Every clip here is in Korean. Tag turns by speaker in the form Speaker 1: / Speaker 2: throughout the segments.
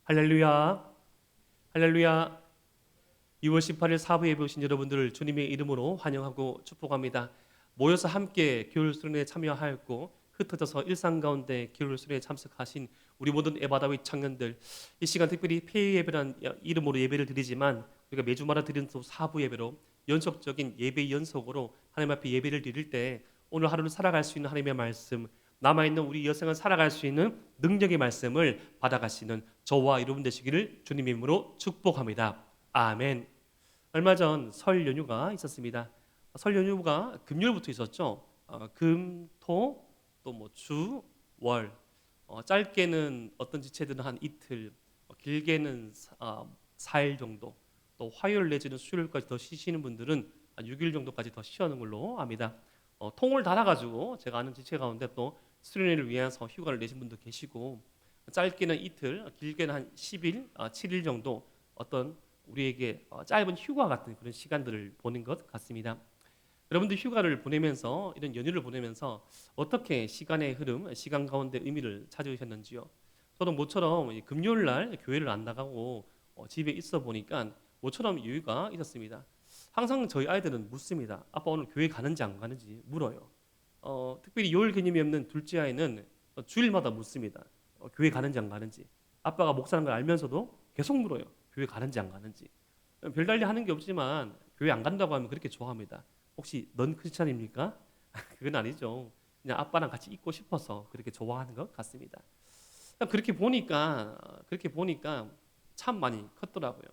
Speaker 1: 할렐루야, 할렐루야. 2월 18일 사부 예배 오신 여러분들을 주님의 이름으로 환영하고 축복합니다. 모여서 함께 교회 수련회에 참여하였고 흩어져서 일상 가운데 교회 수련회에 참석하신 우리 모든 에바다윗 청년들, 이 시간 특별히 폐의 예배란 이름으로 예배를 드리지만 우리가 매주마다 드리는 또 사부 예배로 연속적인 예배 연속으로 하나님 앞에 예배를 드릴 때 오늘 하루를 살아갈 수 있는 하나님의 말씀, 남아있는 우리 여생을 살아갈 수 있는 능력의 말씀을 받아가시는 저와 여러분 되시기를 주님의 이름으로 축복합니다. 아멘. 얼마 전 설 연휴가 있었습니다. 설 연휴가 금요일부터 있었죠. 금, 토, 또 뭐 주, 월. 짧게는 어떤 지체들은 한 이틀, 길게는 4일 정도, 또 화요일 내지는 수요일까지 더 쉬시는 분들은 한 6일 정도까지 더 쉬는 걸로 압니다. 통을 달아가지고 제가 아는 지체 가운데 또 수련회를 위해서 휴가를 내신 분도 계시고, 짧게는 이틀, 길게는 한 10일, 7일 정도 어떤 우리에게 짧은 휴가 같은 그런 시간들을 보낸 것 같습니다. 여러분들 휴가를 보내면서, 이런 연휴를 보내면서 어떻게 시간의 흐름, 시간 가운데 의미를 찾으셨는지요? 저도 모처럼 금요일 날 교회를 안 나가고 집에 있어 보니까 모처럼 여유가 있었습니다. 항상 저희 아이들은 묻습니다. 아빠 오늘 교회 가는지 안 가는지 물어요. 특별히 요일 개념이 없는 둘째 아이는 주일마다 묻습니다. 교회 가는지 안 가는지. 아빠가 목사라는 걸 알면서도 계속 물어요. 교회 가는지 안 가는지. 별달리 하는 게 없지만 교회 안 간다고 하면 그렇게 좋아합니다. 혹시 넌 크리스찬입니까? 그건 아니죠. 그냥 아빠랑 같이 있고 싶어서 그렇게 좋아하는 것 같습니다. 그렇게 보니까 참 많이 컸더라고요.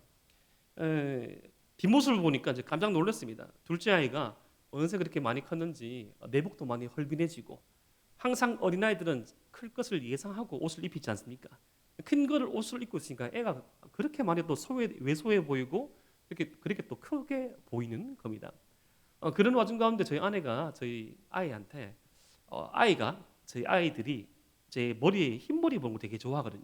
Speaker 1: 뒷모습을 보니까 이제 깜짝 놀랐습니다. 둘째 아이가 어느새 그렇게 많이 컸는지 내복도 많이 헐빈해지고, 항상 어린아이들은 클 것을 예상하고 옷을 입히지 않습니까? 큰 거를 옷을 입고 있으니까 애가 그렇게 많이 또 왜소해 보이고 그렇게 또 크게 보이는 겁니다. 그런 와중 가운데 저희 아내가 저희 아이한테 저희 아이들이 제 머리에 흰머리 보는 거 되게 좋아하거든요.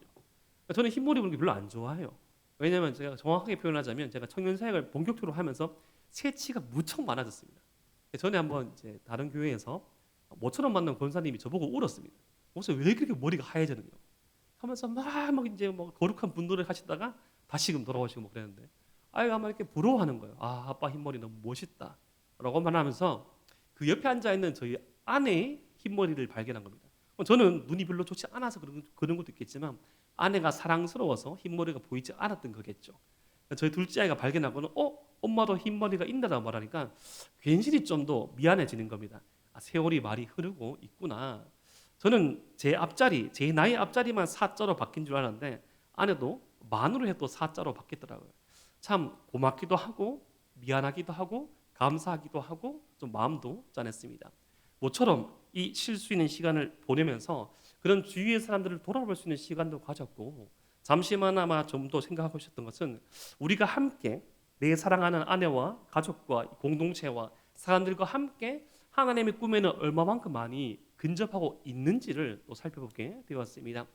Speaker 1: 저는 흰머리 보는 게 별로 안 좋아해요. 왜냐면 제가 정확하게 표현하자면 제가 청년 사역을 본격적으로 하면서 새치가 무척 많아졌습니다. 전에 한번 이제 다른 교회에서 모처럼 만난 권사님이 저보고 울었습니다. 혹시 왜 그렇게 머리가 하얘졌느냐 하면서 막 이제 뭐 거룩한 분노를 하시다가 다시금 돌아오시고 뭐 그랬는데, 아이가 막 이렇게 부러워하는 거예요. 아빠 흰머리 너무 멋있다 라고만 하면서 그 옆에 앉아 있는 저희 아내의 흰머리를 발견한 겁니다. 저는 눈이 별로 좋지 않아서 그런 것도 있겠지만 아내가 사랑스러워서 흰머리가 보이지 않았던 거겠죠. 저희 둘째 아이가 발견하고는 엄마도 흰머리가 있다고 말하니까 괜시리 좀 더 미안해지는 겁니다. 세월이 많이 흐르고 있구나. 저는 제 나이 앞자리만 사자로 바뀐 줄 알았는데 아내도 만으로 해도 사자로 바뀌더라고요. 참 고맙기도 하고 미안하기도 하고 감사하기도 하고 좀 마음도 짠했습니다. 모처럼 이 쉴 수 있는 시간을 보내면서 그런 주위의 사람들을 돌아볼 수 있는 시간도 가졌고, 잠시만아마 좀 더 생각하고 있었던 것은 우리가 함께 내 사랑하는 아내와 가족과 공동체와 사람들과 함께 하나님의 꿈에는 얼마만큼 많이 근접하고 있는지를 또 살펴보게 되었습니다.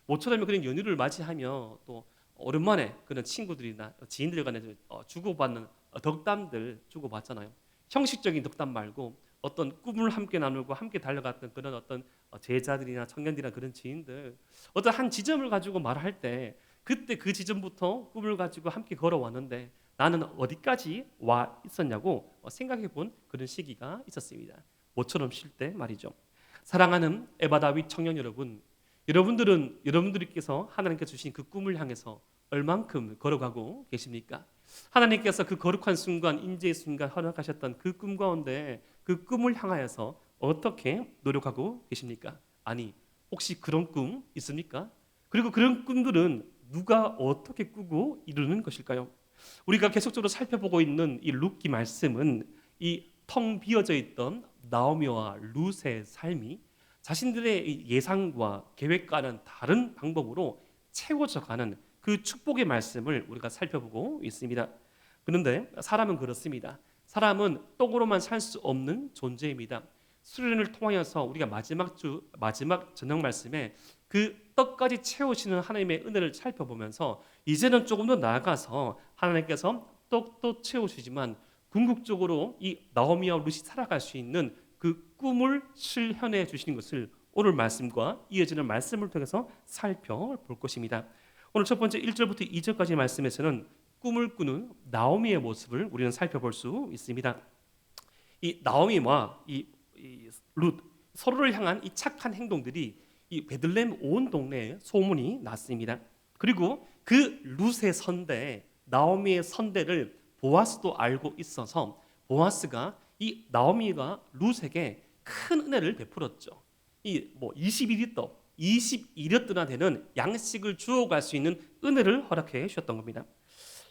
Speaker 1: 모처럼 그런 연휴를 맞이하며 또 오랜만에 그런 친구들이나 지인들 간에 주고받는 덕담들 주고받잖아요. 형식적인 덕담 말고 어떤 꿈을 함께 나누고 함께 달려갔던 그런 어떤 제자들이나 청년들이나 그런 지인들, 어떤 한 지점을 가지고 말할 때 그때 그 지점부터 꿈을 가지고 함께 걸어왔는데 나는 어디까지 와 있었냐고 생각해 본 그런 시기가 있었습니다. 모처럼 쉴 때 말이죠. 사랑하는 에바다윗 청년 여러분, 여러분들께서 하나님께서 주신 그 꿈을 향해서 얼만큼 걸어가고 계십니까? 하나님께서 그 거룩한 순간, 인재의 순간 허락하셨던 그 꿈 가운데 그 꿈을 향하여서 어떻게 노력하고 계십니까? 아니, 혹시 그런 꿈 있습니까? 그리고 그런 꿈들은 누가 어떻게 꾸고 이루는 것일까요? 우리가 계속적으로 살펴보고 있는 이 룻기 말씀은 이 텅 비어져 있던 나오미와 룻의 삶이 자신들의 예상과 계획과는 다른 방법으로 채워져가는 그 축복의 말씀을 우리가 살펴보고 있습니다. 그런데 사람은 그렇습니다. 사람은 떡으로만 살 수 없는 존재입니다. 수련을 통하여서 우리가 마지막 저녁 말씀에 그 떡까지 채우시는 하나님의 은혜를 살펴보면서 이제는 조금 더 나아가서 하나님께서 떡도 채우시지만 궁극적으로 이 나오미와 룻이 살아갈 수 있는 그 꿈을 실현해 주시는 것을 오늘 말씀과 이어지는 말씀을 통해서 살펴볼 것입니다. 오늘 첫 번째 1절부터 2절까지 말씀에서는 꿈을 꾸는 나오미의 모습을 우리는 살펴볼 수 있습니다. 이 나오미와 룻 서로를 향한 이 착한 행동들이 이 베들레헴 온 동네에 소문이 났습니다. 그리고 그 룻의 선대, 나오미의 선대를 보아스도 알고 있어서 보아스가 이 나오미가 룻에게 큰 은혜를 베풀었죠. 이 21리터, 21리터나 되는 양식을 주어갈 수 있는 은혜를 허락해 주셨던 겁니다.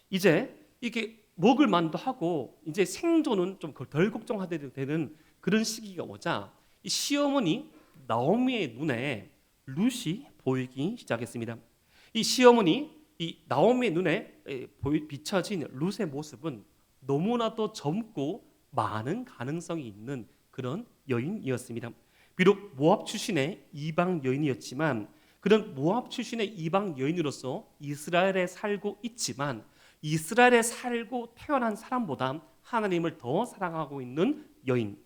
Speaker 1: 이제 이게 먹을 만도 하고 이제 생존은 좀 덜 걱정하게 되는 그런 시기가 오자 이 시어머니 나오미의 눈에 룻이 보이기 시작했습니다. 이 시어머니 이 나오미의 눈에 비춰진 룻의 모습은 너무나도 젊고 많은 가능성이 있는 그런 여인이었습니다. 비록 모압 출신의 이방 여인이었지만 그런 모압 출신의 이방 여인으로서 이스라엘에 살고 있지만 이스라엘에 살고 태어난 사람보다 하나님을 더 사랑하고 있는 여인.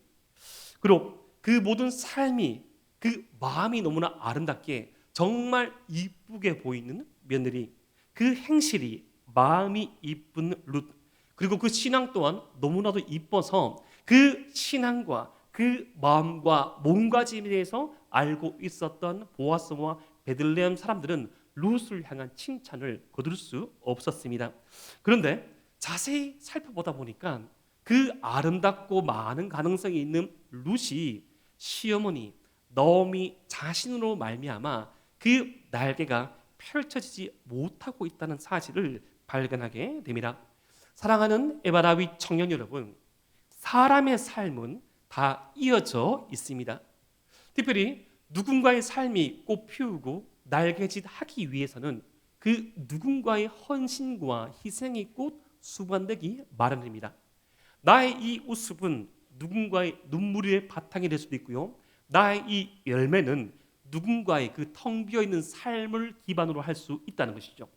Speaker 1: 그리고 그 모든 삶이 그 마음이 너무나 아름답게 정말 이쁘게 보이는 며느리. 그 행실이 마음이 이쁜 룻. 그리고 그 신앙 또한 너무나도 이뻐서 그 신앙과 그 마음과 몸가짐에 대해서 알고 있었던 보아스와 베들레헴 사람들은 룻을 향한 칭찬을 거둘 수 없었습니다. 그런데 자세히 살펴보다 보니까 그 아름답고 많은 가능성이 있는 룻이 시어머니 나오미 자신으로 말미암아 그 날개가 펼쳐지지 못하고 있다는 사실을 발견하게 됩니다. 사랑하는 에바라위 청년 여러분, 사람의 삶은 다 이어져 있습니다. 특별히 누군가의 삶이 꽃 피우고 날개짓하기 위해서는 그 누군가의 헌신과 희생이 꼭 수반되기 마련입니다. 나의 이 웃음은 누군가의 눈물의 바탕이 될 수도 있고요. 나의 이 열매는 누군가의 그 텅 비어있는 삶을 기반으로 할 수 있다는 것이죠.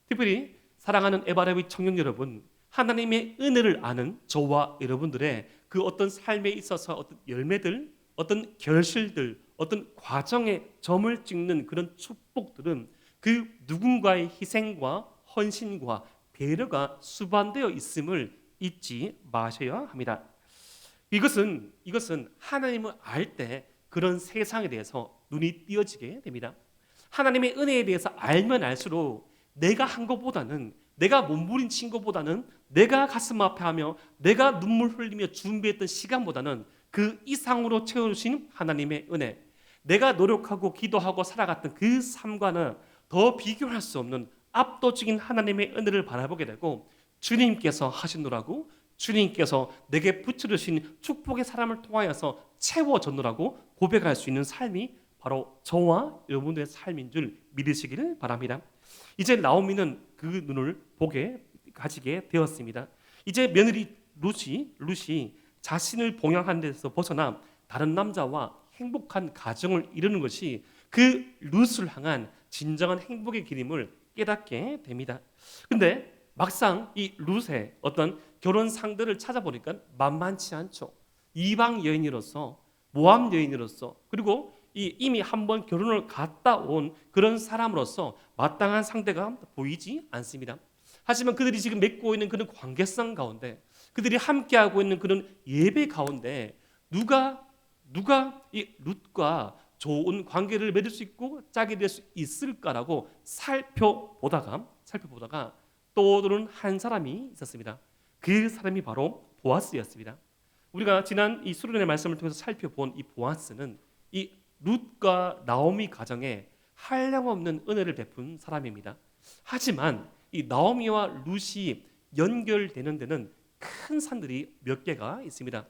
Speaker 1: 특별히 사랑하는 에바레비 청년 여러분, 하나님의 은혜를 아는 저와 여러분들의 그 어떤 삶에 있어서 어떤 열매들, 어떤 결실들, 어떤 과정에 점을 찍는 그런 축복들은 그 누군가의 희생과 헌신과 배려가 수반되어 있음을 잊지 마셔야 합니다. 이것은 하나님을 알 때 그런 세상에 대해서 눈이 띄어지게 됩니다. 하나님의 은혜에 대해서 알면 알수록 내가 한 것보다는, 내가 몸부림친 것보다는, 내가 가슴 아파하며 내가 눈물 흘리며 준비했던 시간보다는 그 이상으로 채워주신 하나님의 은혜, 내가 노력하고 기도하고 살아갔던 그 삶과는 더 비교할 수 없는 압도적인 하나님의 은혜를 바라보게 되고, 주님께서 하시노라고, 주님께서 내게 붙여주신 축복의 사람을 통하여서 채워졌노라고 고백할 수 있는 삶이 바로 저와 여러분들의 삶인 줄 믿으시기를 바랍니다. 이제 나오미는 그 눈을 가지게 되었습니다. 이제 며느리 룻이 자신을 봉양한 데서 벗어나 다른 남자와 행복한 가정을 이루는 것이 그 룻을 향한 진정한 행복의 길임을 깨닫게 됩니다. 근데 막상 이 룻의 어떤 결혼 상대를 찾아보니까 만만치 않죠. 이방 여인으로서, 모함 여인으로서, 그리고 이미 한번 결혼을 갔다 온 그런 사람으로서 마땅한 상대가 보이지 않습니다. 하지만 그들이 지금 맺고 있는 그런 관계성 가운데, 그들이 함께하고 있는 그런 예배 가운데 누가 이 룻과 좋은 관계를 맺을 수 있고 짝이 될 수 있을까라고 살펴보다가 떠오르는 한 사람이 있었습니다. 그 사람이 바로 보아스였습니다. 우리가 지난 이 수련의 말씀을 통해서 살펴본 이 보아스는 이 룻과 나오미 가정에 한량없는 은혜를 베푼 사람입니다. 하지만 이 나오미와 룻이 연결되는 데는 큰 산들이 몇 개가 있습니다.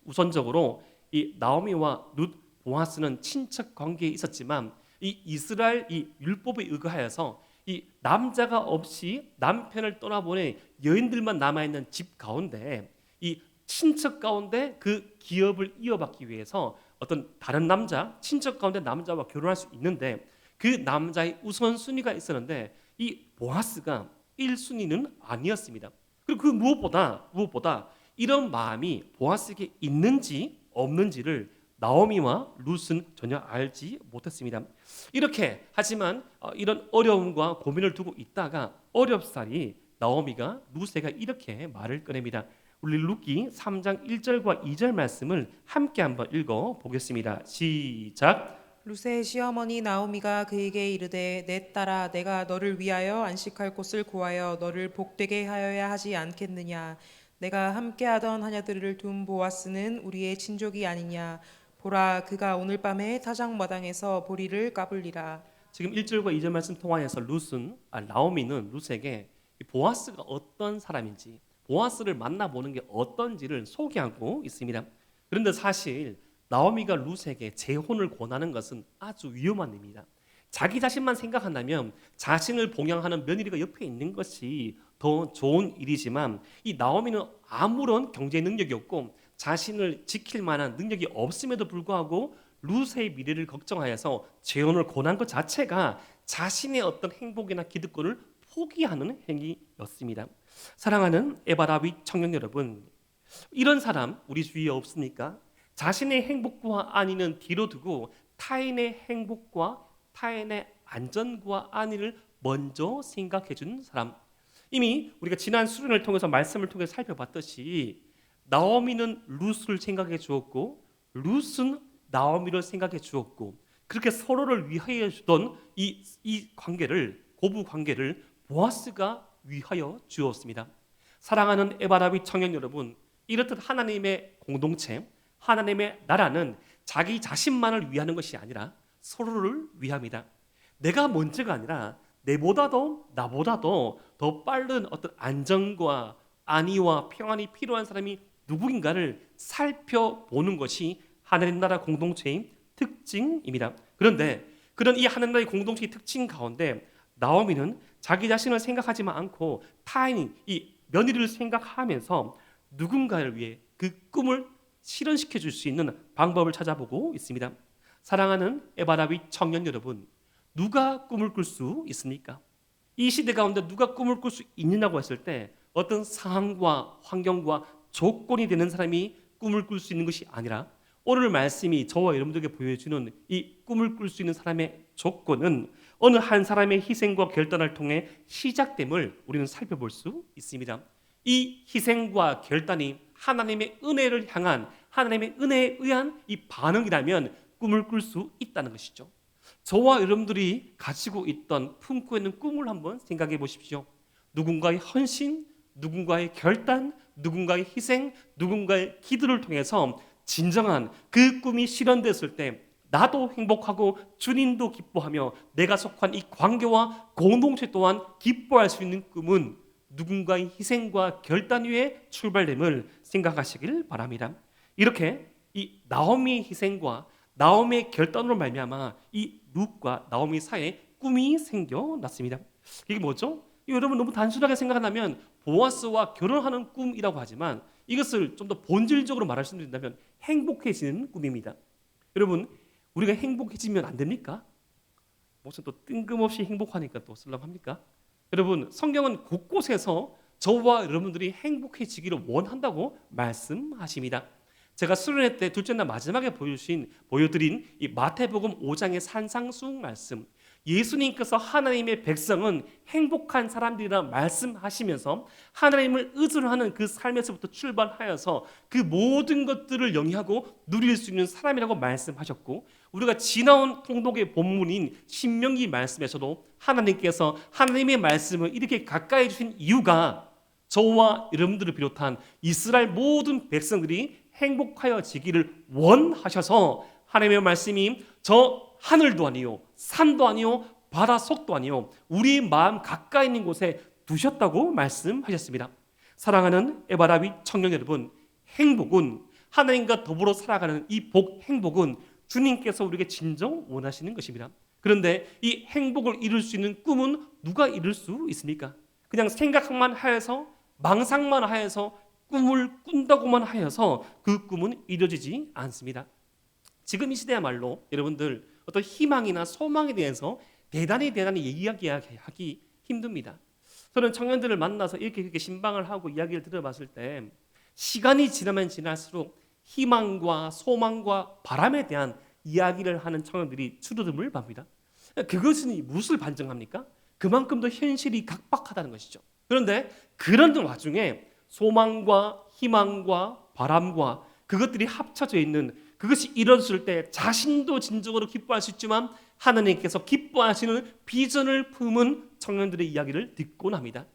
Speaker 1: 우선적으로 이 나오미와 룻, 보아스는 친척 관계에 있었지만 이 이스라엘 이 율법에 의거하여서 이 남자가 없이 남편을 떠나보낸 여인들만 남아있는 집 가운데 이 친척 가운데 그 기업을 이어받기 위해서 어떤 다른 남자, 친척 가운데 남자와 결혼할 수 있는데 그 남자의 우선순위가 있었는데 이 보아스가 1순위는 아니었습니다. 그리고 그 무엇보다 이런 마음이 보아스에게 있는지 없는지를 나오미와 룻은 전혀 알지 못했습니다. 이렇게 하지만 이런 어려움과 고민을 두고 있다가 어렵사리 나오미가 룻에게 이렇게 말을 꺼냅니다. 우리 룻기 3장 1절과 2절 말씀을 함께 한번 읽어 보겠습니다. 시작.
Speaker 2: 룻의 시어머니 나오미가 그에게 이르되 내 딸아 내가 너를 위하여 안식할 곳을 구하여 너를 복되게 하여야 하지 않겠느냐. 내가 함께하던 하녀들을 둔 보아스는 우리의 친족이 아니냐. 보라 그가 오늘 밤에 타작마당에서 보리를 까불리라.
Speaker 1: 지금 1절과 2절 말씀 통하여서 나오미는 룻에게 이 보아스가 어떤 사람인지, 보아스를 만나보는 게 어떤지를 소개하고 있습니다. 그런데 사실 나오미가 룻에게 재혼을 권하는 것은 아주 위험한 일입니다. 자기 자신만 생각한다면 자신을 봉양하는 며느리가 옆에 있는 것이 더 좋은 일이지만, 이 나오미는 아무런 경제 능력이 없고 자신을 지킬 만한 능력이 없음에도 불구하고 룻의 미래를 걱정하여서 재혼을 권한 것 자체가 자신의 어떤 행복이나 기득권을 포기하는 행위였습니다. 사랑하는 에바라비 청년 여러분, 이런 사람 우리 주위에 없습니까? 자신의 행복과 안위는 뒤로 두고 타인의 행복과 타인의 안전과 안위를 먼저 생각해 준 사람. 이미 우리가 지난 수련을 통해서 말씀을 통해 살펴봤듯이 나오미는 룻을 생각해 주었고 룻은 나오미를 생각해 주었고, 그렇게 서로를 위하여 주던 이 관계를, 고부 관계를 보아스가 위하여 주었습니다. 사랑하는 에바라비 청년 여러분, 이렇듯 하나님의 공동체, 하나님의 나라는 자기 자신만을 위하는 것이 아니라 서로를 위합니다. 내가 먼저가 아니라 내보다도 나보다도 더 빠른 어떤 안정과 안위와 평안이 필요한 사람이 누구인가를 살펴보는 것이 하나님 나라 공동체의 특징입니다. 그런데 그런 이 하나님 나라의 공동체의 특징 가운데 나오미는 자기 자신을 생각하지만 않고 타인, 이 며느리를 생각하면서 누군가를 위해 그 꿈을 실현시켜 줄 수 있는 방법을 찾아보고 있습니다. 사랑하는 에바라비 청년 여러분, 누가 꿈을 꿀 수 있습니까? 이 시대 가운데 누가 꿈을 꿀 수 있느냐고 했을 때 어떤 상황과 환경과 조건이 되는 사람이 꿈을 꿀 수 있는 것이 아니라, 오늘 말씀이 저와 여러분들에게 보여주는 이 꿈을 꿀 수 있는 사람의 조건은 어느 한 사람의 희생과 결단을 통해 시작됨을 우리는 살펴볼 수 있습니다. 이 희생과 결단이 하나님의 은혜를 향한, 하나님의 은혜에 의한 이 반응이라면 꿈을 꿀 수 있다는 것이죠. 저와 여러분들이 가지고 있던, 품고 있는 꿈을 한번 생각해 보십시오. 누군가의 헌신, 누군가의 결단, 누군가의 희생, 누군가의 기도를 통해서 진정한 그 꿈이 실현됐을 때 나도 행복하고 주님도 기뻐하며 내가 속한 이 관계와 공동체 또한 기뻐할 수 있는 꿈은 누군가의 희생과 결단 위에 출발됨을 생각하시길 바랍니다. 이렇게 이 나오미의 희생과 나오미의 결단으로 말미암아 이 룻과 나오미 사이에 꿈이 생겨났습니다. 이게 뭐죠? 여러분 너무 단순하게 생각한다면 보아스와 결혼하는 꿈이라고 하지만 이것을 좀 더 본질적으로 말씀드린다면 행복해지는 꿈입니다. 여러분, 우리가 행복해지면 안 됩니까? 무슨 또 뜬금없이 행복하니까 또 설렁합니까? 여러분, 성경은 곳곳에서 저와 여러분들이 행복해지기를 원한다고 말씀하십니다. 제가 수련회 때 둘째 날 마지막에 보여드린 이 마태복음 5장의 산상수훈 말씀, 예수님께서 하나님의 백성은 행복한 사람들이라 말씀하시면서 하나님을 의존 하는 그 삶에서부터 출발하여서 그 모든 것들을 영위하고 누릴 수 있는 사람이라고 말씀하셨고, 우리가 지나온 통독의 본문인 신명기 말씀에서도 하나님께서 하나님의 말씀을 이렇게 가까이 주신 이유가 저와 여러분들을 비롯한 이스라엘 모든 백성들이 행복하여지기를 원하셔서 하나님의 말씀이 저 하늘도 아니요 산도 아니요 바다 속도 아니요 우리 마음 가까이 있는 곳에 두셨다고 말씀하셨습니다. 사랑하는 에바라비 청년 여러분, 행복은 하나님과 더불어 살아가는 이 행복은 주님께서 우리에게 진정 원하시는 것입니다. 그런데 이 행복을 이룰 수 있는 꿈은 누가 이룰 수 있습니까? 그냥 생각만 하여서, 망상만 하여서, 꿈을 꾼다고만 하여서 그 꿈은 이루어지지 않습니다. 지금 이 시대야말로 여러분들 어떤 희망이나 소망에 대해서 대단히 이야기하기 힘듭니다. 저는 청년들을 만나서 이렇게 신방을 하고 이야기를 들어봤을 때 시간이 지나면 지날수록 희망과 소망과 바람에 대한 이야기를 하는 청년들이 줄어듦을 봅니다. 그것은 무엇을 반증합니까? 그만큼 더 현실이 각박하다는 것이죠. 그런데 그런 와중에 소망과 희망과 바람과 그것들이 합쳐져 있는 그것이 이루어질 때 자신도 진정으로 기뻐할 수 있지만 하나님께서 기뻐하시는 비전을 품은 청년들의 이야기를 듣곤 합니다.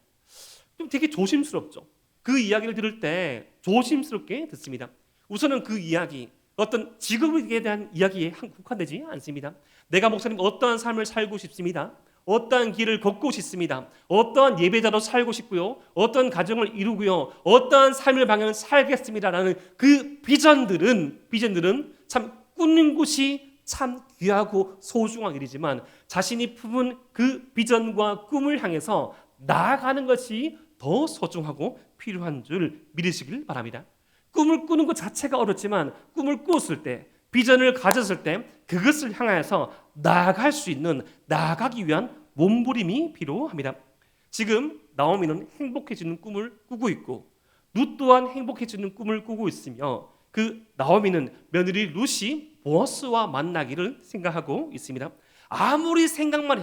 Speaker 1: 좀 되게 조심스럽죠. 그 이야기를 들을 때 조심스럽게 듣습니다. 우선은 그 이야기, 어떤 직업에 대한 이야기에 국한되지 않습니다. 내가 목사님 어떠한 삶을 살고 싶습니다. 어떠한 길을 걷고 싶습니다. 어떠한 예배자로 살고 싶고요. 어떠한 가정을 이루고요. 어떠한 삶의 방향을 살겠습니다라는 그 비전들은 참 꾸는 것이 참 귀하고 소중한 일이지만 자신이 품은 그 비전과 꿈을 향해서 나아가는 것이 더 소중하고 필요한 줄 믿으시길 바랍니다. 꿈을 꾸는 것 자체가 어렵지만 꿈을 꾸었을 때 비전을 가졌을 때 그것을 향하여서 나아갈 수 있는 나아가기 위한 몸부림이 필요합니다. 지금 나오미는 행복해지는 꿈을 꾸고 있고 룻 또한 행복해지는 꿈을 꾸고 있으며 그 나오미는 며느리 룻이 보아스와 만나기를 생각하고 있습니다. 아무리 생각만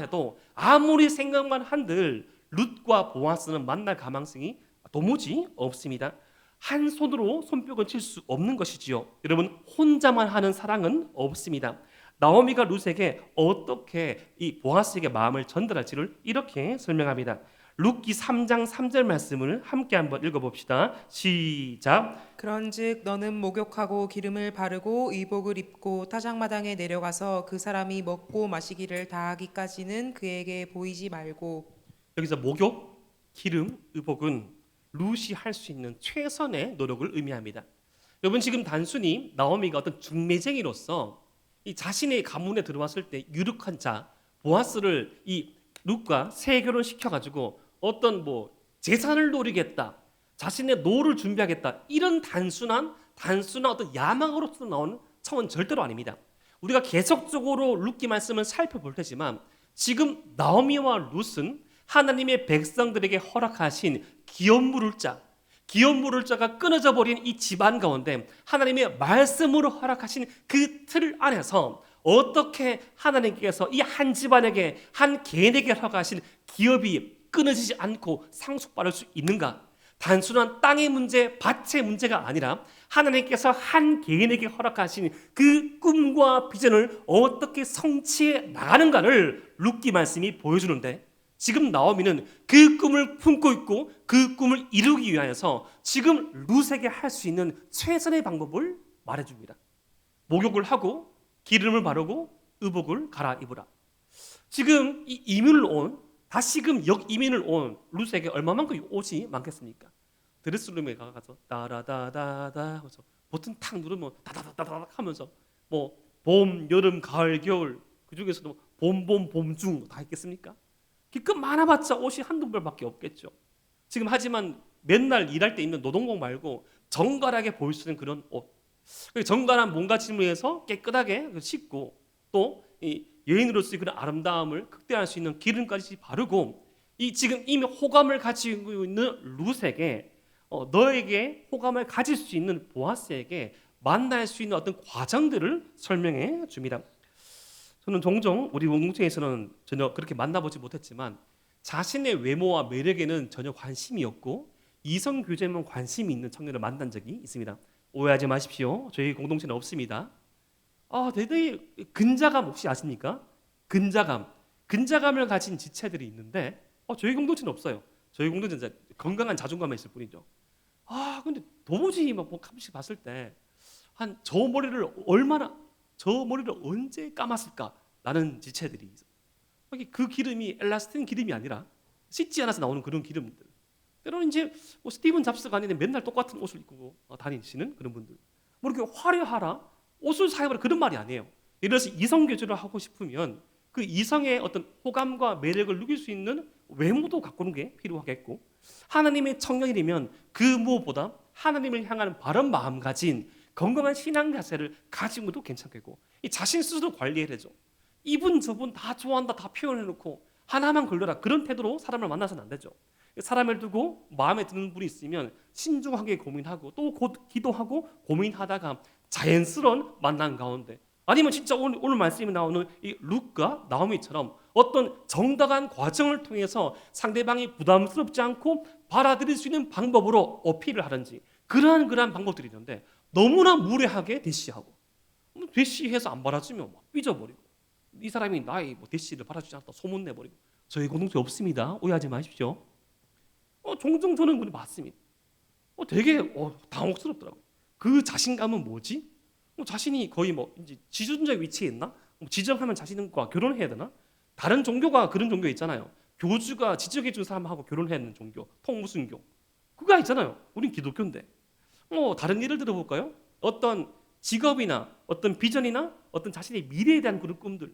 Speaker 1: 한들 룻과 보아스는 만날 가망성이 도무지 없습니다. 한 손으로 손뼉은 칠 수 없는 것이지요. 여러분 혼자만 하는 사랑은 없습니다. 나오미가 룻에게 어떻게 이 보아스에게 마음을 전달할지를 이렇게 설명합니다. 룻기 3장 3절 말씀을 함께 한번 읽어봅시다. 시작.
Speaker 2: 그런즉 너는 목욕하고 기름을 바르고 의복을 입고 타작마당에 내려가서 그 사람이 먹고 마시기를 다하기까지는 그에게 보이지 말고.
Speaker 1: 여기서 목욕, 기름, 의복은 룻이 할 수 있는 최선의 노력을 의미합니다. 여러분 지금 단순히 나오미가 어떤 중매쟁이로서 이 자신의 가문에 들어왔을 때 유력한 자 보아스를 이 룻과 세결혼 시켜가지고 어떤 재산을 노리겠다, 자신의 노를 준비하겠다 이런 단순한 어떤 야망으로서 나오는 청은 절대로 아닙니다. 우리가 계속적으로 룻기 말씀을 살펴볼 테지만 지금 나오미와 룻은 하나님의 백성들에게 허락하신 기업 물을 자가 끊어져 버린 이 집안 가운데 하나님의 말씀으로 허락하신 그 틀 안에서 어떻게 하나님께서 이 한 집안에게 한 개인에게 허락하신 기업이 끊어지지 않고 상속받을 수 있는가? 단순한 땅의 문제, 밭의 문제가 아니라 하나님께서 한 개인에게 허락하신 그 꿈과 비전을 어떻게 성취해 나가는가를 룻기 말씀이 보여주는데 지금 나오미는 그 꿈을 품고 있고 그 꿈을 이루기 위하여서 지금 룻에게 할 수 있는 최선의 방법을 말해줍니다. 목욕을 하고 기름을 바르고 의복을 갈아입으라. 지금 이 이민을 온 다시금 이민을 온 룻에게 얼마만큼 옷이 많겠습니까? 드레스룸에 가서 따라다다다 하면서 버튼 탁 누르면 다다다다다 하면서 봄, 여름, 가을, 겨울 그 중에서도 봄, 중 다 있겠습니까? 기껏 많아봤자 옷이 한두 벌밖에 없겠죠. 지금 하지만 맨날 일할 때 입는 노동복 말고 정갈하게 보일 수 있는 그런 옷, 정갈한 몸가짐을 위해서 깨끗하게 씻고 또 이 여인으로서의 그런 아름다움을 극대화할 수 있는 기름까지 바르고 이 지금 이미 호감을 가지고 있는 룻에게 너에게 호감을 가질 수 있는 보아스에게 만날 수 있는 어떤 과정들을 설명해 줍니다. 저는 종종 우리 공동체에서는 전혀 그렇게 만나보지 못했지만 자신의 외모와 매력에는 전혀 관심이 없고 이성 교제에만 관심이 있는 청년을 만난 적이 있습니다. 오해하지 마십시오. 저희 공동체는 없습니다. 대단히 근자감 혹시 아십니까? 근자감을 가진 지체들이 있는데 저희 공동체는 없어요. 저희 공동체는 건강한 자존감이 있을 뿐이죠. 근데 도무지 가끔씩 봤을 때 저 머리를 언제 감았을까라는 지체들이 있어요. 그 기름이 엘라스틴 기름이 아니라 씻지 않아서 나오는 그런 기름들. 때로는 이제 스티븐 잡스가 아닌데 맨날 똑같은 옷을 입고 다니시는 그런 분들. 이렇게 화려하라 옷을 사입으라 그런 말이 아니에요. 예를 들어서 이성 교제를 하고 싶으면 그 이성의 어떤 호감과 매력을 누릴 수 있는 외모도 가꾸는 게 필요하겠고 하나님의 청년이면 그 무엇보다 하나님을 향하는 바른 마음가짐 건강한 신앙 자세를 가지고도 괜찮겠고 이 자신 스스로 관리해야죠. 이분 저분 다 좋아한다 다 표현해놓고 하나만 걸려라 그런 태도로 사람을 만나서는 안 되죠. 사람을 두고 마음에 드는 분이 있으면 신중하게 고민하고 또 곧 기도하고 고민하다가 자연스러운 만남 가운데, 아니면 진짜 오늘 말씀이 나오는 이 룻과 나오미처럼 어떤 정당한 과정을 통해서 상대방이 부담스럽지 않고 받아들일 수 있는 방법으로 어필을 하든지, 그러한 방법들이 있는데 너무나 무례하게 대시하고, 대시해서 안 받아주면 막 삐져버리고, 이 사람이 나의 대시를 받아주지 않았다 소문내버리고. 저희 공동체 없습니다. 오해하지 마십시오. 종종 저는 그게 맞습니다. 되게 당혹스럽더라고요. 그 자신감은 뭐지? 자신이 거의 이제 지존자 위치에 있나? 지정하면 자신과 결혼해야 되나? 다른 종교가 그런 종교 있잖아요. 교주가 지적해 준 사람하고 결혼해야 하는 종교, 통무순교. 그거 있잖아요. 우린 기독교인데. 다른 예를 들어볼까요? 어떤 직업이나 어떤 비전이나 어떤 자신의 미래에 대한 그런 꿈들.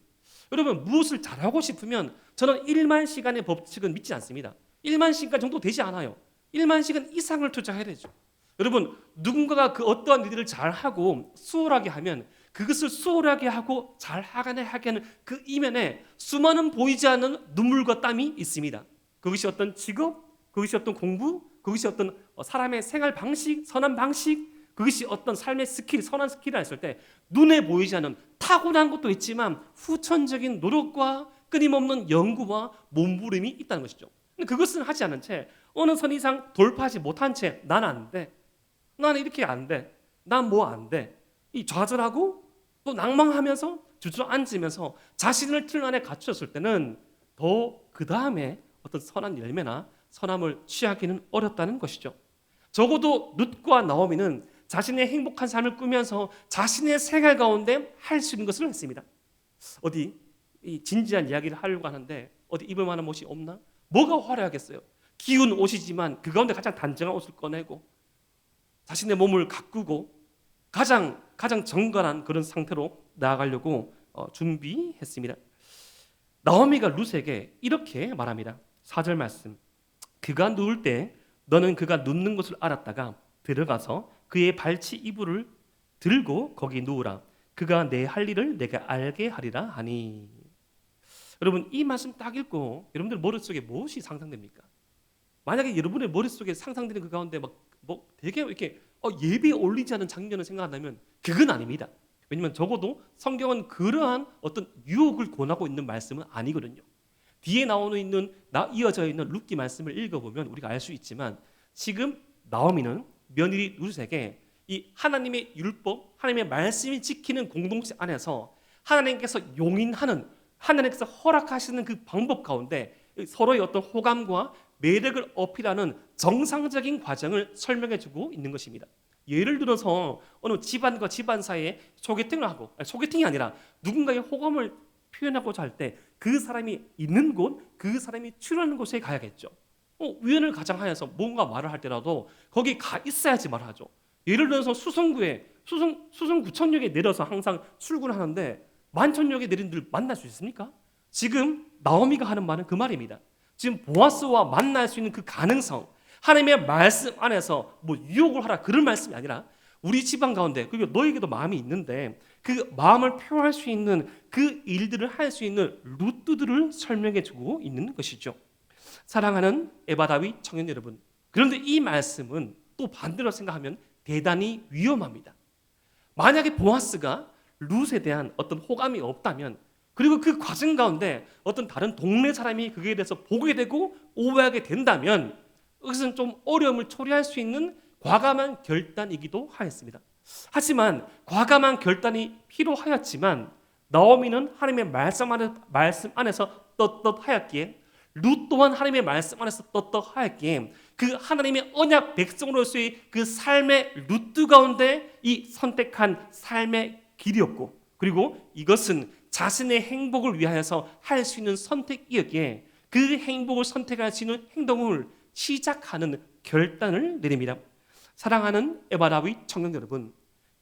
Speaker 1: 여러분, 무엇을 잘하고 싶으면 저는 1만 시간의 법칙은 믿지 않습니다. 1만 시간 정도 되지 않아요. 1만 시간 이상을 투자해야 되죠. 여러분, 누군가가 그 어떠한 일들을 잘하고 수월하게 하면 그것을 수월하게 하고 잘하게 하는 그 이면에 수많은 보이지 않는 눈물과 땀이 있습니다. 그것이 어떤 직업, 그것이 어떤 공부, 그것이 어떤 사람의 생활 방식, 선한 방식, 그것이 어떤 삶의 스킬, 선한 스킬을 했을 때 눈에 보이지 않는 타고난 것도 있지만 후천적인 노력과 끊임없는 연구와 몸부림이 있다는 것이죠. 근데 그것은 하지 않은 채 어느 선 이상 돌파하지 못한 채 난 안 돼, 나는 이렇게 안 돼, 난 뭐 안 돼, 이 좌절하고 또 낭망하면서 주저앉으면서 자신을 틀 안에 갖추었을 때는 더 그 다음에 어떤 선한 열매나 선함을 취하기는 어렵다는 것이죠. 적어도 룻과 나오미는 자신의 행복한 삶을 꾸면서 자신의 생활 가운데 할 수 있는 것을 했습니다. 어디 이 진지한 이야기를 하려고 하는데 어디 입을 만한 옷이 없나? 뭐가 화려하겠어요? 기운 옷이지만 그 가운데 가장 단정한 옷을 꺼내고 자신의 몸을 가꾸고 가장 정갈한 그런 상태로 나아가려고 준비했습니다. 나오미가 룻에게 이렇게 말합니다. 4절 말씀. 그가 누울 때 너는 그가 눕는 것을 알았다가 들어가서 그의 발치 이불을 들고 거기 누우라. 그가 내 할 일을 내가 알게 하리라 하니. 여러분, 이 말씀 딱 읽고 여러분들 머릿속에 무엇이 상상됩니까? 만약에 여러분의 머릿속에 상상되는 그 가운데 되게 이렇게 예배에 올리지 않은 장면을 생각한다면 그건 아닙니다. 왜냐하면 적어도 성경은 그러한 어떤 유혹을 권하고 있는 말씀은 아니거든요. 뒤에 이어져 있는 룻기 말씀을 읽어보면 우리가 알 수 있지만 지금 나오미는 며느리 룻에게 이 하나님의 율법, 하나님의 말씀을 지키는 공동체 안에서 하나님께서 용인하는, 하나님께서 허락하시는 그 방법 가운데 서로의 어떤 호감과 매력을 어필하는 정상적인 과정을 설명해주고 있는 것입니다. 예를 들어서 어느 집안과 집안 사이에 소개팅을 하고, 소개팅이 아니라 누군가의 호감을 표현하고자 할 때 그 사람이 있는 곳, 그 사람이 출연하는 곳에 가야겠죠. 우연을 가장하여서 뭔가 말을 할 때라도 거기 가 있어야지 말을 하죠. 예를 들어서 수성구청역에 내려서 항상 출근하는데 만천역에 내린 들 만날 수 있습니까? 지금 나오미가 하는 말은 그 말입니다. 지금 보아스와 만날 수 있는 그 가능성, 하나님의 말씀 안에서 유혹을 하라 그런 말씀이 아니라 우리 집안 가운데, 그리고 너에게도 마음이 있는데 그 마음을 표현할 수 있는 그 일들을 할 수 있는 루트들을 설명해 주고 있는 것이죠. 사랑하는 에바다윗 청년 여러분, 그런데 이 말씀은 또 반대로 생각하면 대단히 위험합니다. 만약에 보아스가 룻에 대한 어떤 호감이 없다면, 그리고 그 과정 가운데 어떤 다른 동네 사람이 그에 대해서 보게 되고 오해하게 된다면 그것은 좀 어려움을 초래할 수 있는 과감한 결단이기도 하였습니다. 하지만 과감한 결단이 필요하였지만 나오미는 하나님의 말씀 안에서 떳떳하였기에, 룻 또한 하나님의 말씀 안에서 떳떳하였기에 그 하나님의 언약 백성으로서의 그 삶의 루트 가운데 이 선택한 삶의 길이었고, 그리고 이것은 자신의 행복을 위하여서 할 수 있는 선택이었기에 그 행복을 선택할 수 있는 행동을 시작하는 결단을 내립니다. 사랑하는 에바다윗 청년 여러분,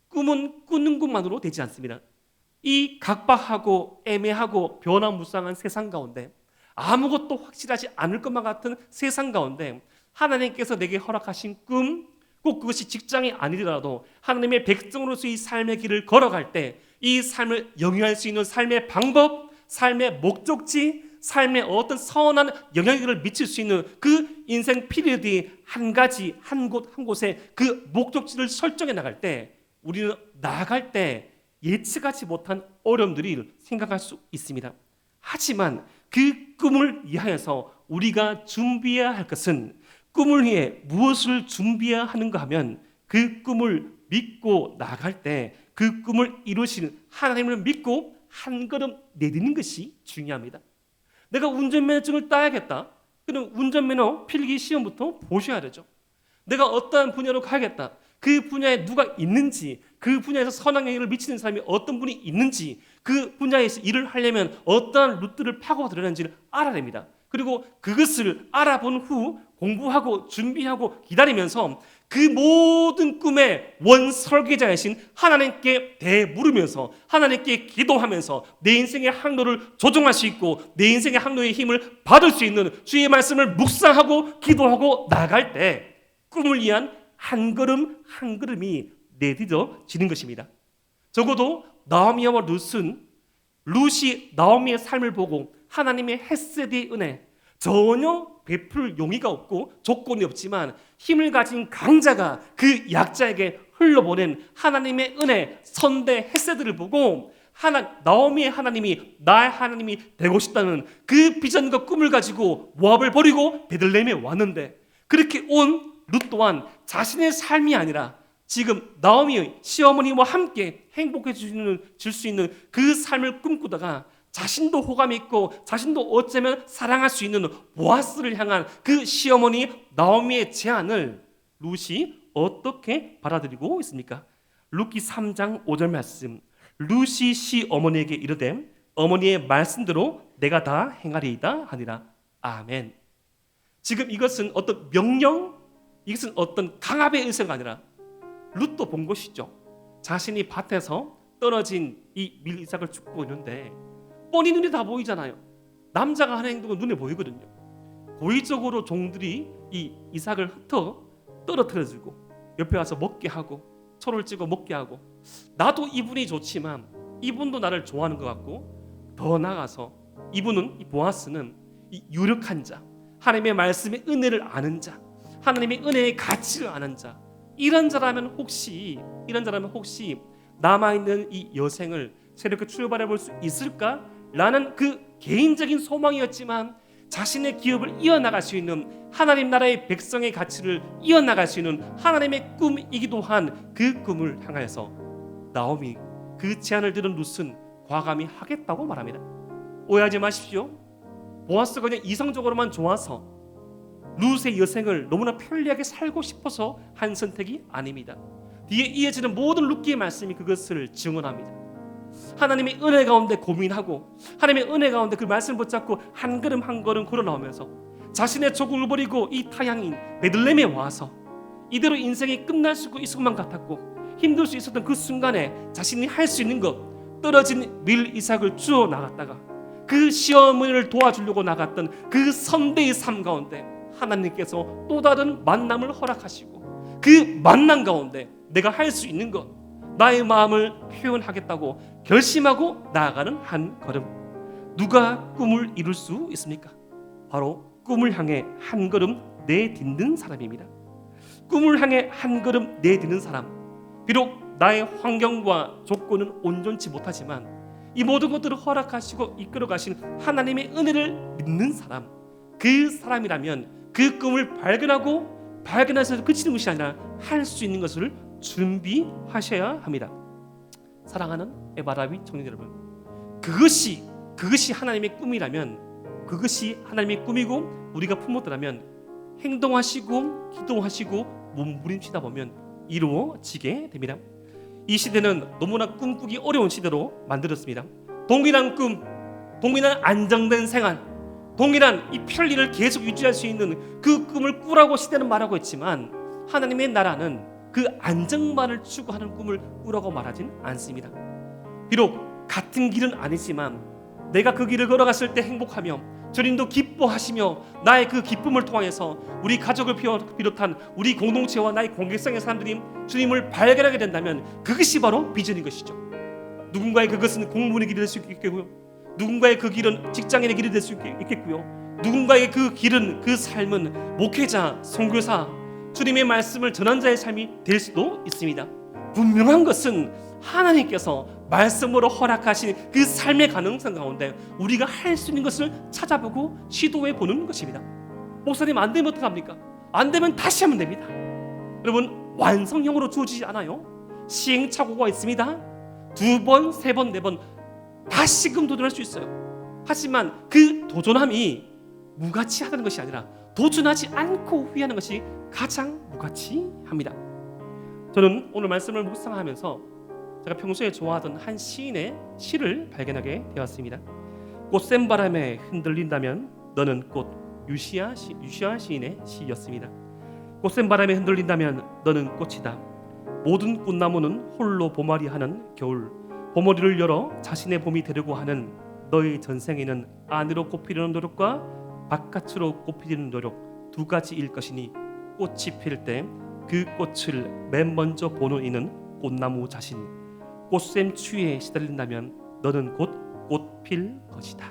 Speaker 1: 꿈은 꾸는 것만으로 되지 않습니다. 이 각박하고 애매하고 변화무쌍한 세상 가운데, 아무것도 확실하지 않을 것만 같은 세상 가운데 하나님께서 내게 허락하신 꿈, 꼭 그것이 직장이 아니더라도 하나님의 백성으로서의 삶의 길을 걸어갈 때 이 삶을 영위할 수 있는 삶의 방법, 삶의 목적지, 삶에 어떤 선한 영향력을 미칠 수 있는 그 인생 피리어드의 한 가지 한 곳에 그 목적지를 설정해 나갈 때 우리는 나아갈 때 예측하지 못한 어려움들이 생각할 수 있습니다. 하지만 그 꿈을 위하여서 우리가 준비해야 할 것은 꿈을 위해 무엇을 준비해야 하는가 하면 그 꿈을 믿고 나갈 때 그 꿈을 이루시는 하나님을 믿고 한 걸음 내딛는 것이 중요합니다. 내가 운전면허증을 따야겠다. 그럼 운전면허 필기 시험부터 보셔야 되죠. 내가 어떠한 분야로 가야겠다. 그 분야에 누가 있는지, 그 분야에서 선한 영향을 미치는 사람이 어떤 분이 있는지, 그 분야에서 일을 하려면 어떠한 루트를 파고 들어가는지를 알아야 됩니다. 그리고 그것을 알아본 후 공부하고 준비하고 기다리면서 그 모든 꿈의 원 설계자이신 하나님께 대물으면서 하나님께 기도하면서 내 인생의 항로를 조정할 수 있고 내 인생의 항로의 힘을 받을 수 있는 주의 말씀을 묵상하고 기도하고 나갈 때 꿈을 위한 한 걸음 한 걸음이 내딛어지는 것입니다. 적어도 나오미와 룻이 나오미의 삶을 보고 하나님의 헤세드의 은혜, 전혀 베풀 용의가 없고 조건이 없지만 힘을 가진 강자가 그 약자에게 흘러보낸 하나님의 은혜, 선대, 헤세드를 보고 나오미의 하나님이 나의 하나님이 되고 싶다는 그 비전과 꿈을 가지고 모압을 버리고 베들레헴에 왔는데, 그렇게 온 룻 또한 자신의 삶이 아니라 지금 나오미의 시어머니와 함께 행복해 줄 수 있는 그 삶을 꿈꾸다가 자신도 호감이 있고 자신도 어쩌면 사랑할 수 있는 보아스를 향한 그 시어머니 나오미의 제안을 룻이 어떻게 받아들이고 있습니까? 룻기 3장 5절 말씀. 룻이 시어머니에게 이르되 어머니의 말씀대로 내가 다 행하리이다 하니라. 아멘. 지금 이것은 어떤 명령, 이것은 어떤 강압의 의사가 아니라 룻도 본 것이죠. 자신이 밭에서 떨어진 이 밀 이삭을 줍고 있는데 뻔히 눈에 다 보이잖아요. 남자가 하는 행동은 눈에 보이거든요. 고의적으로 종들이 이 이삭을 흩어 떨어뜨려주고 옆에 와서 먹게 하고 초를 찍어 먹게 하고, 나도 이분이 좋지만 이분도 나를 좋아하는 것 같고, 더 나아가서 이분은, 이 보아스는 이 유력한 자, 하나님의 말씀의 은혜를 아는 자, 하나님의 은혜의 가치를 아는 자, 이런 자라면 혹시 남아있는 이 여생을 새롭게 출발해 볼 수 있을까? 라는 그 개인적인 소망이었지만 자신의 기업을 이어나갈 수 있는 하나님 나라의 백성의 가치를 이어나갈 수 있는 하나님의 꿈이기도 한 그 꿈을 향해서 나오미, 그 제안을 들은 룻은 과감히 하겠다고 말합니다. 오해하지 마십시오. 보아스가 그냥 이성적으로만 좋아서 룻의 여생을 너무나 편리하게 살고 싶어서 한 선택이 아닙니다. 뒤에 이어지는 모든 룻기의 말씀이 그것을 증언합니다. 하나님의 은혜 가운데 고민하고 하나님의 은혜 가운데 그 말씀을 붙잡고 한 걸음 한 걸음 걸어 나오면서 자신의 조국을 버리고 이 타향인 베들레헴에 와서 이대로 인생이 끝날 수 있을 것만 같았고 힘들 수 있었던 그 순간에 자신이 할 수 있는 것, 떨어진 밀 이삭을 주워 나갔다가 그 시어머니를 도와주려고 나갔던 그 선대의 삶 가운데 하나님께서 또 다른 만남을 허락하시고 그 만남 가운데 내가 할 수 있는 것, 나의 마음을 표현하겠다고 결심하고 나아가는 한 걸음. 누가 꿈을 이룰 수 있습니까? 바로 꿈을 향해 한 걸음 내딛는 사람입니다. 꿈을 향해 한 걸음 내딛는 사람. 비록 나의 환경과 조건은 온전치 못하지만 이 모든 것들을 허락하시고 이끌어 가신 하나님의 은혜를 믿는 사람, 그 사람이라면 그 꿈을 발견해서 그치는 것이 아니라 할 수 있는 것을 준비하셔야 합니다. 사랑하는 에바라비 청년 여러분, 그것이 하나님의 꿈이라면, 그것이 하나님의 꿈이고 우리가 품었더라면 행동하시고 기도하시고 몸부림치다 보면 이루어지게 됩니다. 이 시대는 너무나 꿈꾸기 어려운 시대로 만들었습니다. 동일한 꿈, 동일한 안정된 생활, 동일한 이 편리를 계속 유지할 수 있는 그 꿈을 꾸라고 시대는 말하고 있지만 하나님의 나라는 그 안정만을 추구하는 꿈을 꾸라고 말하진 않습니다. 비록 같은 길은 아니지만 내가 그 길을 걸어갔을 때 행복하며 주님도 기뻐하시며 나의 그 기쁨을 통해서 우리 가족을 비롯한 우리 공동체와 나의 공개성의 사람들이 주님을 발견하게 된다면 그것이 바로 비전인 것이죠. 누군가의 그것은 공무원의 길이 될 수 있겠고요, 누군가의 그 길은 직장인의 길이 될 수 있겠고요. 누군가의 그 길은, 그 삶은 목회자, 선교사, 주님의 말씀을 전한 자의 삶이 될 수도 있습니다. 분명한 것은 하나님께서 말씀으로 허락하신 그 삶의 가능성 가운데 우리가 할 수 있는 것을 찾아보고 시도해 보는 것입니다. 목사님 안 되면 어떡합니까? 안 되면 다시 하면 됩니다. 여러분, 완성형으로 주어지지 않아요. 시행착오가 있습니다. 2번, 3번, 4번 다시금 도전할 수 있어요. 하지만 그 도전함이 무가치하다는 것이 아니라 도전하지 않고 후회하는 것이 가장 무가치합니다. 저는 오늘 말씀을 묵상하면서 제가 평소에 좋아하던 한 시인의 시를 발견하게 되었습니다. 꽃샘 바람에 흔들린다면 너는 꽃. 유시아 시인의 시였습니다. 꽃샘 바람에 흔들린다면 너는 꽃이다. 모든 꽃나무는 홀로 봄아리하는 겨울. 봄머리를 열어 자신의 봄이 되려고 하는 너의 전생에는 안으로 꽃피우는 노력과 바깥으로 꽃피우는 노력 두 가지일 것이니 꽃이 필 때 그 꽃을 맨 먼저 보는 이는 꽃나무 자신. 꽃샘 추위에 시달린다면 너는 곧 꽃필 것이다.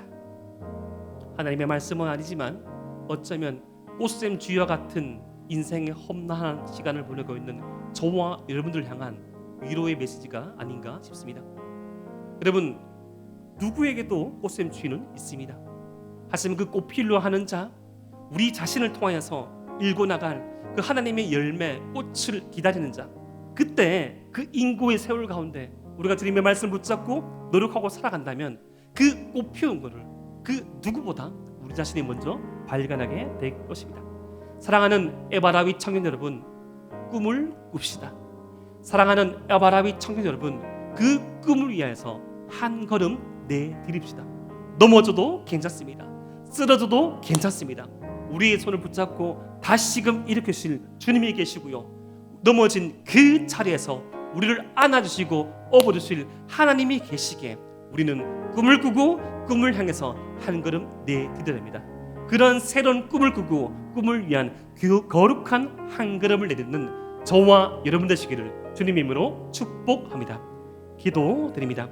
Speaker 1: 하나님의 말씀은 아니지만 어쩌면 꽃샘 추위와 같은 인생의 험난한 시간을 보내고 있는 저와 여러분들을 향한 위로의 메시지가 아닌가 싶습니다. 여러분, 누구에게도 꽃샘 추위는 있습니다. 하지만 그 꽃필로 하는 자, 우리 자신을 통하여서 일고 나갈 그 하나님의 열매, 꽃을 기다리는 자, 그때 그 인고의 세월 가운데 우리가 주님의 말씀을 붙잡고 노력하고 살아간다면 그 꽃 피운 것을 그 누구보다 우리 자신이 먼저 발견하게 될 것입니다. 사랑하는 에바라위 청년 여러분, 꿈을 꿉시다. 사랑하는 에바라위 청년 여러분, 그 꿈을 위하여서 한 걸음 내디립시다. 넘어져도 괜찮습니다. 쓰러져도 괜찮습니다. 우리의 손을 붙잡고 다시금 일으키실 주님이 계시고요, 넘어진 그 자리에서 우리를 안아주시고 업어주실 하나님이 계시기에 우리는 꿈을 꾸고 꿈을 향해서 한 걸음 내디뎌야 됩니다. 그런 새로운 꿈을 꾸고 꿈을 위한 그 거룩한 한 걸음을 내딛는 저와 여러분 되시기를 주님 이름으로 축복합니다. 기도드립니다.